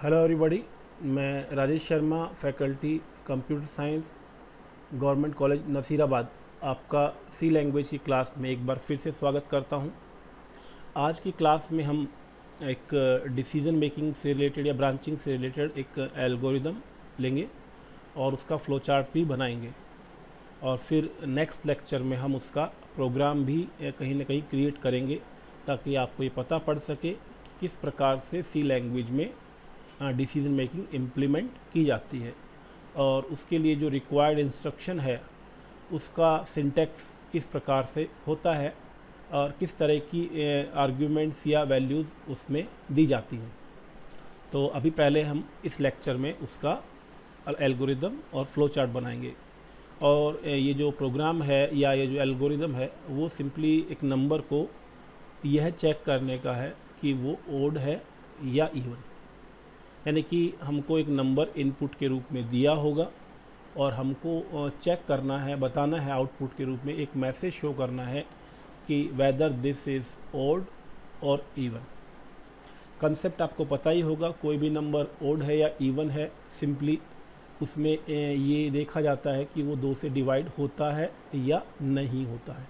Hello everybody. मैं Rajesh Sharma, faculty computer science, government college Nasirabad, आपका C language की क्लास में एक बार फिर से स्वागत करता हूं। आज की क्लास में हम एक डिसीजन मेकिंग से रिलेटेड या ब्रांचिंग से रिलेटेड एक एल्गोरिदम लेंगे और उसका फ्लो चार्ट भी बनाएंगे, और फिर नेक्स्ट लेक्चर में हम उसका प्रोग्राम भी कहीं ना कहीं क्रिएट करेंगे ताकि आपको ये पता पड़ सके कि किस प्रकार से सी लैंग्वेज में डिसीजन मेकिंग इम्प्लीमेंट की जाती है, और उसके लिए जो रिक्वायर्ड इंस्ट्रक्शन है उसका सिंटैक्स किस प्रकार से होता है और किस तरह की आर्ग्यूमेंट्स या वैल्यूज़ उसमें दी जाती हैं। तो अभी पहले हम इस लेक्चर में उसका एल्गोरिदम और फ्लो चार्ट बनाएंगे। और ये जो प्रोग्राम है या ये जो एल्गोरिदम है वो सिंपली एक नंबर को यह चेक करने का है कि वो ओड है या इवन, यानी कि हमको एक नंबर इनपुट के रूप में दिया होगा और हमको चेक करना है, बताना है आउटपुट के रूप में, एक मैसेज शो करना है कि वेदर दिस इज़ ओड और इवन। कंसेप्ट आपको पता ही होगा, कोई भी नंबर ओड है या इवन है, सिंपली उसमें ये देखा जाता है कि वो 2 से डिवाइड होता है या नहीं होता है,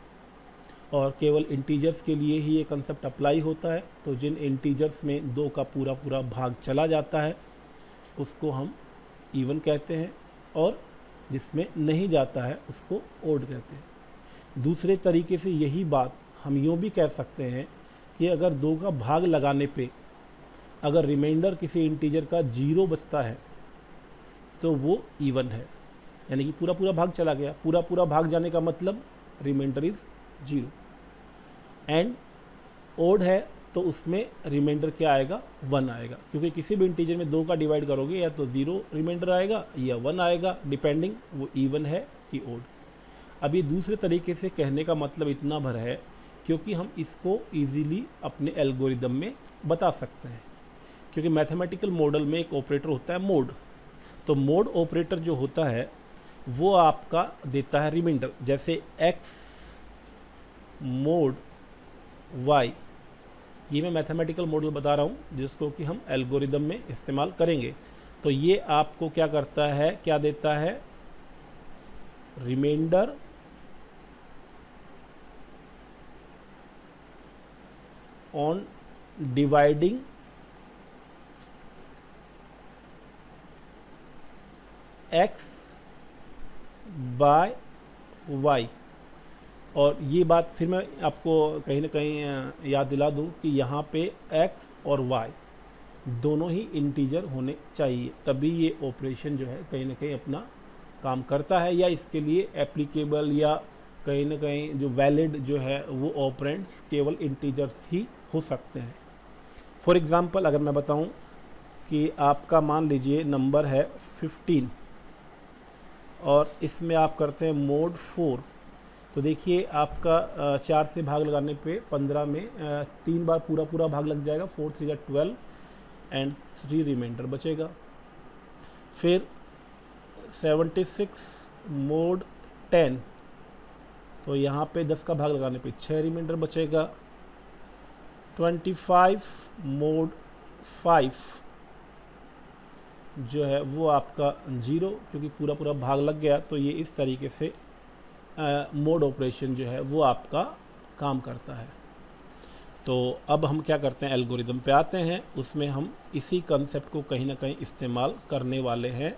और केवल इंटीजर्स के लिए ही ये कंसेप्ट अप्लाई होता है। तो जिन इंटीजर्स में 2 का पूरा पूरा भाग चला जाता है उसको हम इवन कहते हैं, और जिसमें नहीं जाता है उसको ओड कहते हैं। दूसरे तरीके से यही बात हम यूँ भी कह सकते हैं कि अगर 2 का भाग लगाने पे अगर रिमाइंडर किसी इंटीजर का 0 बचता है तो वो इवन है, यानी कि पूरा पूरा भाग चला गया। पूरा पूरा भाग जाने का मतलब रिमाइंडर इज़ 0। एंड ओड है तो उसमें रिमाइंडर क्या आएगा, 1 आएगा, क्योंकि किसी भी इंटीजर में 2 का डिवाइड करोगे या तो 0 रिमाइंडर आएगा या 1 आएगा, डिपेंडिंग वो इवन है कि ओड। अभी दूसरे तरीके से कहने का मतलब इतना भर है क्योंकि हम इसको इजीली अपने एल्गोरिदम में बता सकते हैं, क्योंकि मैथमेटिकल मॉडल में एक ऑपरेटर होता है मोड। तो मोड ऑपरेटर जो होता है वो आपका देता है रिमाइंडर, जैसे x मोड y। ये मैं मैथमेटिकल मॉडल बता रहा हूँ जिसको कि हम एल्गोरिदम में इस्तेमाल करेंगे। तो ये आपको क्या करता है, क्या देता है, remainder on dividing x by y। और ये बात फिर मैं आपको कहीं ना कहीं याद दिला दूं कि यहाँ पे x और y दोनों ही इंटीजर होने चाहिए, तभी ये ऑपरेशन जो है कहीं ना कहीं अपना काम करता है, या इसके लिए एप्लीकेबल या कहीं ना कहीं जो वैलिड जो है वो ऑपरेंड्स केवल इंटीजर्स ही हो सकते हैं। फॉर एग्ज़ाम्पल अगर मैं बताऊं कि आपका मान लीजिए नंबर है 15 और इसमें आप करते हैं मोड 4, तो देखिए आपका 4 से भाग लगाने पे 15 में 3 बार पूरा पूरा भाग लग जाएगा, 4 3 12 एंड 3 रिमाइंडर बचेगा। फिर 76 मोड 10, तो यहाँ पे 10 का भाग लगाने पे 6 रिमाइंडर बचेगा। 25 मोड 5 जो है वो आपका 0, क्योंकि पूरा पूरा भाग लग गया। तो ये इस तरीके से मोड ऑपरेशन जो है वो आपका काम करता है। तो अब हम क्या करते हैं, एल्गोरिदम पे आते हैं। उसमें हम इसी कंसेप्ट को कहीं ना कहीं इस्तेमाल करने वाले हैं,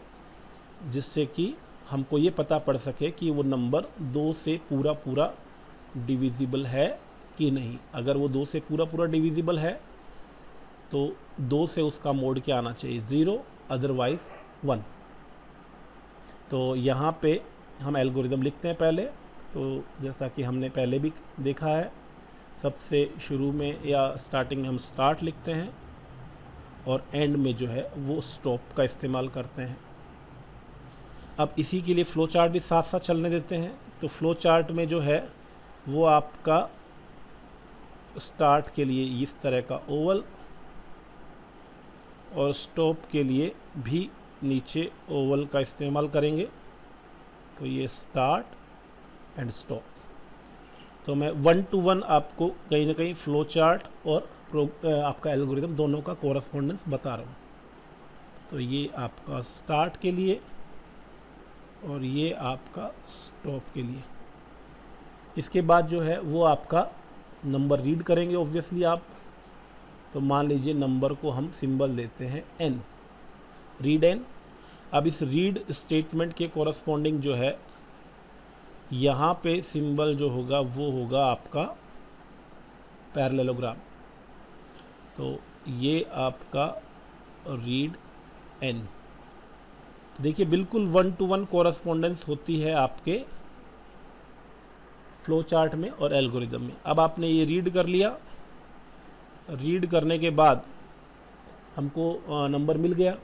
जिससे कि हमको ये पता पड़ सके कि वो नंबर 2 से पूरा पूरा डिविजिबल है कि नहीं। अगर वो 2 से पूरा पूरा डिविजिबल है तो 2 से उसका मोड क्या आना चाहिए, 0, अदरवाइज 1। तो यहाँ पे हम एल्गोरिदम लिखते हैं पहले। तो जैसा कि हमने पहले भी देखा है, सबसे शुरू में या स्टार्टिंग में हम स्टार्ट लिखते हैं और एंड में जो है वो स्टॉप का इस्तेमाल करते हैं। अब इसी के लिए फ़्लो चार्ट भी साथ साथ चलने देते हैं। तो फ़्लो चार्ट में जो है वो आपका स्टार्ट के लिए इस तरह का ओवल, और स्टॉप के लिए भी नीचे ओवल का इस्तेमाल करेंगे। तो ये स्टार्ट एंड स्टॉप। तो मैं 1 to 1 आपको कहीं ना कहीं फ़्लो चार्ट और आपका एल्गोरिदम दोनों का कोरस्पॉन्डेंस बता रहा हूँ। तो ये आपका स्टार्ट के लिए और ये आपका स्टॉप के लिए। इसके बाद जो है वो आपका नंबर रीड करेंगे ऑब्वियसली आप। तो मान लीजिए नंबर को हम सिंबल देते हैं n, रीड n। अब इस रीड स्टेटमेंट के कॉरस्पॉन्डिंग जो है यहाँ पे सिंबल जो होगा वो होगा आपका पैरेललोग्राम। तो ये आपका रीड n। तो देखिए बिल्कुल 1 to 1 कॉरस्पॉन्डेंस होती है आपके फ्लो चार्ट में और एल्गोरिदम में। अब आपने ये रीड कर लिया, रीड करने के बाद हमको नंबर मिल गया,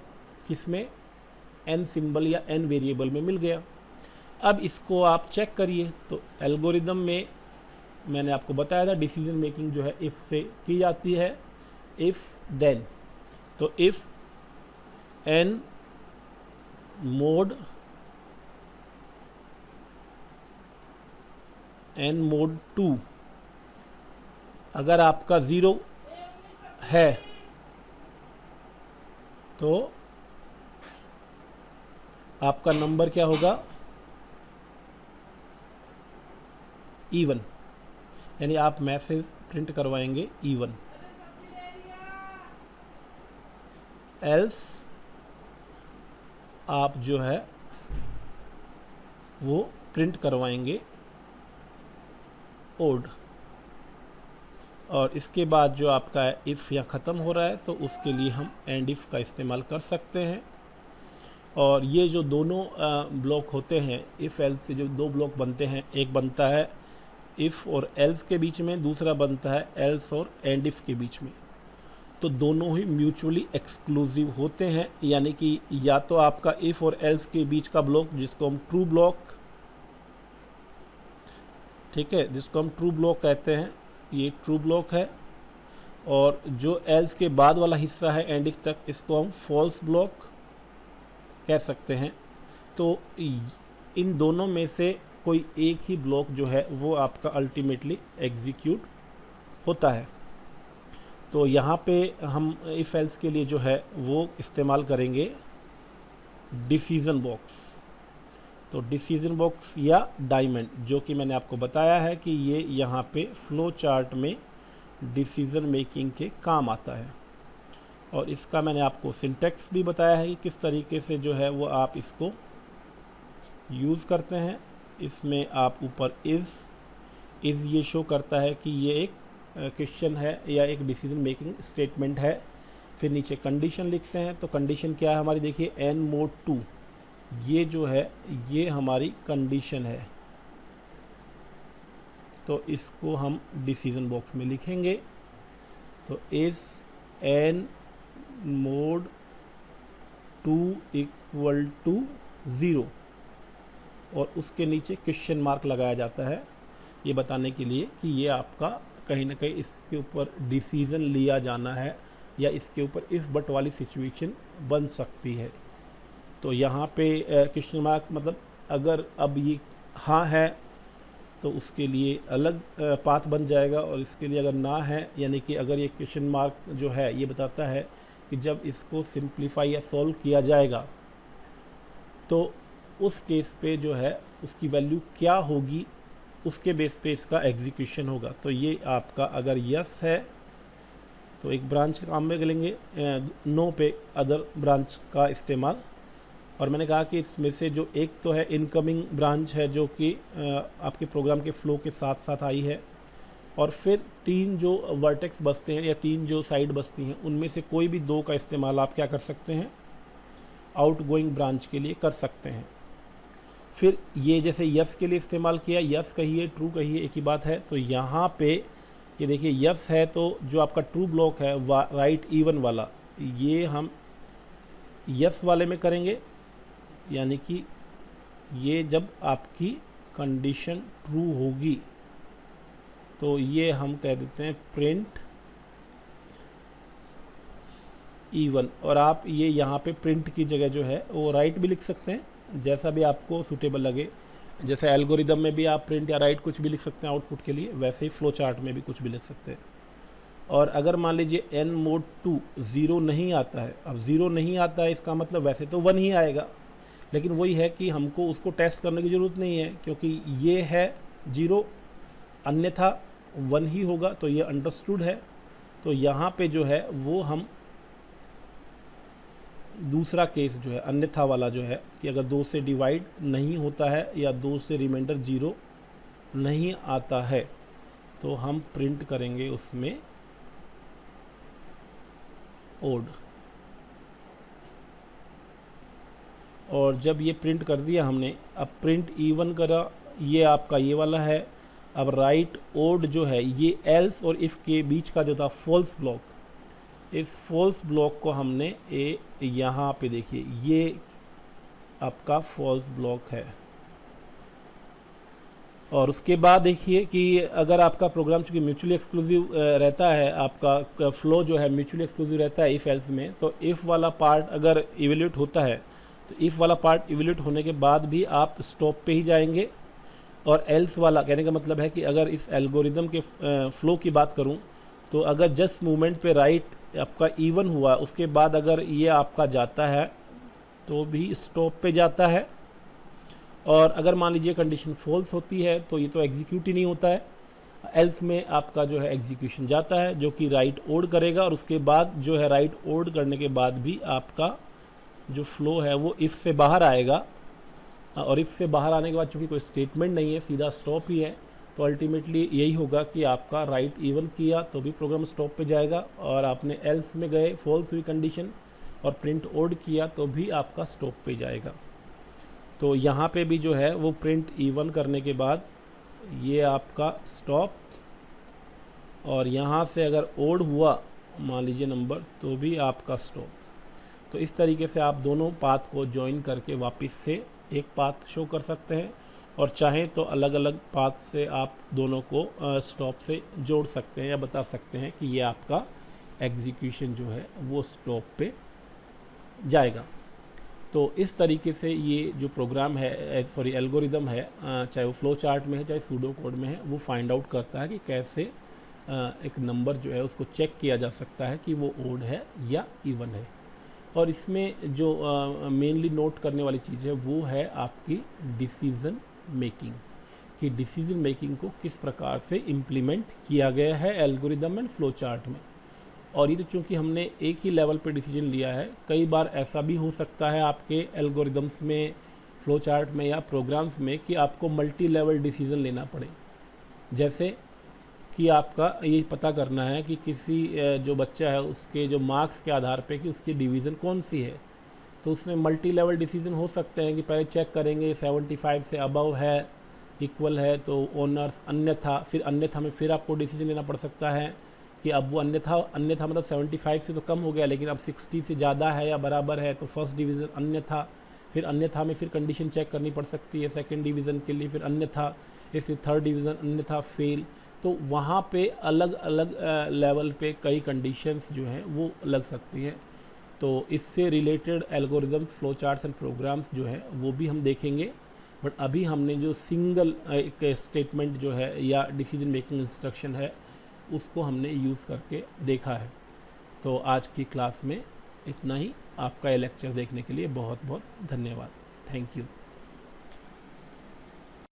किसमें, n सिंबल या n वेरिएबल में मिल गया। अब इसको आप चेक करिए। तो एल्गोरिदम में मैंने आपको बताया था डिसीजन मेकिंग जो है इफ़ से की जाती है, इफ़ देन। तो इफ़ n मोड 2 अगर आपका 0 है तो आपका नंबर क्या होगा, E1, यानी आप मैसेज प्रिंट करवाएंगे E1। एल्स आप जो है वो प्रिंट करवाएंगे ओड। और इसके बाद जो आपका इफ़ या ख़त्म हो रहा है तो उसके लिए हम एंड इफ़ का इस्तेमाल कर सकते हैं। और ये जो दोनों ब्लॉक होते हैं, इफ़ एल्स से जो दो ब्लॉक बनते हैं, एक बनता है इफ़ और एल्स के बीच में, दूसरा बनता है एल्स और एंड इफ़ के बीच में। तो दोनों ही म्यूचुअली एक्सक्लूसिव होते हैं, यानी कि या तो आपका इफ़ और एल्स के बीच का ब्लॉक जिसको हम ट्रू ब्लॉक, ठीक है, जिसको हम ट्रू ब्लॉक कहते हैं, ये ट्रू ब्लॉक है। और जो एल्स के बाद वाला हिस्सा है एंड इफ तक, इसको हम फॉल्स ब्लॉक कह सकते हैं। तो इन दोनों में से कोई एक ही ब्लॉक जो है वो आपका अल्टीमेटली एग्जीक्यूट होता है। तो यहाँ पे हम इफ़ एल्स के लिए जो है वो इस्तेमाल करेंगे डिसीजन बॉक्स। तो डिसीजन बॉक्स या डायमंड, जो कि मैंने आपको बताया है कि ये यहाँ पे फ्लो चार्ट में डिसीजन मेकिंग के काम आता है। और इसका मैंने आपको सिंटेक्स भी बताया है कि किस तरीके से जो है वो आप इसको यूज़ करते हैं। इसमें आप ऊपर इज़ ये शो करता है कि ये एक क्वेश्चन है या एक डिसीजन मेकिंग स्टेटमेंट है। फिर नीचे कंडीशन लिखते हैं। तो कंडीशन क्या है हमारी, देखिए n मोड 2, ये जो है ये हमारी कंडीशन है। तो इसको हम डिसीजन बॉक्स में लिखेंगे। तो इस n मोड 2 इक्वल टू 0 और उसके नीचे क्वेश्चन मार्क लगाया जाता है, ये बताने के लिए कि ये आपका कहीं ना कहीं इसके ऊपर डिसीज़न लिया जाना है या इसके ऊपर इफ़ बट वाली सिचुएशन बन सकती है। तो यहाँ पे क्वेश्चन मार्क मतलब अगर अब ये हाँ है तो उसके लिए अलग पाथ बन जाएगा, और इसके लिए अगर ना है, यानी कि अगर ये क्वेश्चन मार्क जो है ये बताता है कि जब इसको सिंप्लीफाई या सॉल्व किया जाएगा तो उस केस पे जो है उसकी वैल्यू क्या होगी, उसके बेस पे इसका एग्जीक्यूशन होगा। तो ये आपका अगर यस है तो एक ब्रांच काम में लेंगे, नो पे अदर ब्रांच का इस्तेमाल। और मैंने कहा कि इसमें से जो एक तो है इनकमिंग ब्रांच है जो कि आपके प्रोग्राम के फ्लो के साथ साथ आई है, और फिर 3 जो वर्टेक्स बसते हैं या 3 जो साइड बसती हैं उनमें से कोई भी 2 का इस्तेमाल आप क्या कर सकते हैं, आउटगोइंग ब्रांच के लिए कर सकते हैं। फिर ये जैसे यस के लिए इस्तेमाल किया, यस कहिए ट्रू कहिए एक ही बात है। तो यहाँ पे ये देखिए यस है तो जो आपका ट्रू ब्लॉक है राइट इवन वाला, ये हम यस वाले में करेंगे, यानी कि ये जब आपकी कंडीशन ट्रू होगी तो ये हम कह देते हैं प्रिंट इवन। और आप ये यहाँ पे प्रिंट की जगह जो है वो राइट भी लिख सकते हैं, जैसा भी आपको सूटेबल लगे। जैसे एल्गोरिदम में भी आप प्रिंट या राइट कुछ भी लिख सकते हैं आउटपुट के लिए, वैसे ही फ्लो चार्ट में भी कुछ भी लिख सकते हैं। और अगर मान लीजिए n mod 2 0 नहीं आता है, अब 0 नहीं आता है इसका मतलब वैसे तो 1 ही आएगा, लेकिन वही है कि हमको उसको टेस्ट करने की ज़रूरत नहीं है क्योंकि ये है 0, अन्यथा 1 ही होगा, तो ये अंडरस्टूड है। तो यहाँ पे जो है वो हम दूसरा केस जो है अन्यथा वाला जो है कि अगर 2 से डिवाइड नहीं होता है या 2 से रिमाइंडर 0 नहीं आता है तो हम प्रिंट करेंगे उसमें ओड। और जब ये प्रिंट कर दिया हमने, अब प्रिंट इवन करा, ये आपका ये वाला है। अब राइट ओड जो है ये एल्स और इफ़ के बीच का जो था फॉल्स ब्लॉक, इस फॉल्स ब्लॉक को हमने यहाँ पे देखिए ये आपका फॉल्स ब्लॉक है। और उसके बाद देखिए कि अगर आपका प्रोग्राम चूँकि म्यूचुअली एक्सक्लूसिव रहता है, आपका फ्लो जो है म्यूचुअली एक्सक्लूसिव रहता है इफ़ एल्स में, तो इफ़ वाला पार्ट अगर इवेल्यूट होता है तो इफ़ वाला पार्ट इवेल्यूट होने के बाद भी आप स्टॉप पे ही जाएंगे। और एल्स वाला कहने का मतलब है कि अगर इस एल्गोरिदम के फ्लो की बात करूं तो अगर जस्ट मूवमेंट पे राइट आपका इवन हुआ उसके बाद अगर ये आपका जाता है तो भी स्टॉप पे जाता है। और अगर मान लीजिए कंडीशन फॉल्स होती है तो ये तो एग्जीक्यूट ही नहीं होता है। एल्स में आपका जो है एग्जीक्यूशन जाता है जो कि राइट ओड करेगा, और उसके बाद जो है राइट ओड करने के बाद भी आपका जो फ्लो है वो इफ़ से बाहर आएगा। और इफ़ से बाहर आने के बाद चूँकि कोई स्टेटमेंट नहीं है, सीधा स्टॉप ही है, तो अल्टीमेटली यही होगा कि आपका राइट इवन किया तो भी प्रोग्राम स्टॉप पे जाएगा, और आपने एल्स में गए फॉल्स हुई कंडीशन और प्रिंट ओड किया तो भी आपका स्टॉप पे जाएगा। तो यहाँ पे भी जो है वो प्रिंट इवन करने के बाद ये आपका स्टॉप, और यहाँ से अगर ओड हुआ मान लीजिए नंबर तो भी आपका स्टॉप। तो इस तरीके से आप दोनों पाथ को ज्वाइन करके वापस से एक पाथ शो कर सकते हैं, और चाहें तो अलग अलग पाथ से आप दोनों को स्टॉप से जोड़ सकते हैं या बता सकते हैं कि ये आपका एग्जीक्यूशन जो है वो स्टॉप पे जाएगा। तो इस तरीके से ये जो प्रोग्राम है एल्गोरिदम है, चाहे वो फ्लो चार्ट में है चाहे सूडो कोड में है, वो फाइंड आउट करता है कि कैसे एक नंबर जो है उसको चेक किया जा सकता है कि वो ओड है या इवन है। और इसमें जो मेनली नोट करने वाली चीज़ है वो है आपकी डिसीज़न मेकिंग, कि डिसीजन मेकिंग को किस प्रकार से इम्प्लीमेंट किया गया है एल्गोरिदम एंड फ्लो चार्ट में। और ये तो चूँकि हमने एक ही लेवल पे डिसीजन लिया है, कई बार ऐसा भी हो सकता है आपके एल्गोरिदम्स में, फ्लो चार्ट में या प्रोग्राम्स में कि आपको मल्टी लेवल डिसीजन लेना पड़े। जैसे कि आपका ये पता करना है कि किसी जो बच्चा है उसके जो मार्क्स के आधार पे कि उसकी डिवीज़न कौन सी है, तो उसमें मल्टी लेवल डिसीजन हो सकते हैं कि पहले चेक करेंगे 75 से अबव है, इक्वल है तो ऑनर्स, अन्यथा फिर अन्यथा में फिर आपको डिसीजन लेना पड़ सकता है कि अब वो अन्यथा मतलब 75 से तो कम हो गया लेकिन अब 60 से ज़्यादा है या बराबर है तो फर्स्ट डिवीज़न अन्यथा, फिर अन्यथा में फिर कंडीशन चेक करनी पड़ सकती है सेकंड डिवीज़न के लिए, फिर अन्यथा, इसलिए थर्ड डिवीज़न अन्यथा फेल। तो वहाँ पे अलग अलग लेवल पे कई कंडीशंस जो हैं वो लग सकती हैं। तो इससे related algorithms, flow charts and programs जो है वो भी हम देखेंगे, बट अभी हमने जो सिंगल एक स्टेटमेंट जो है या डिसीजन मेकिंग इंस्ट्रक्शन है उसको हमने यूज़ करके देखा है। तो आज की क्लास में इतना ही। आपका ये लेक्चर देखने के लिए बहुत बहुत धन्यवाद। Thank you.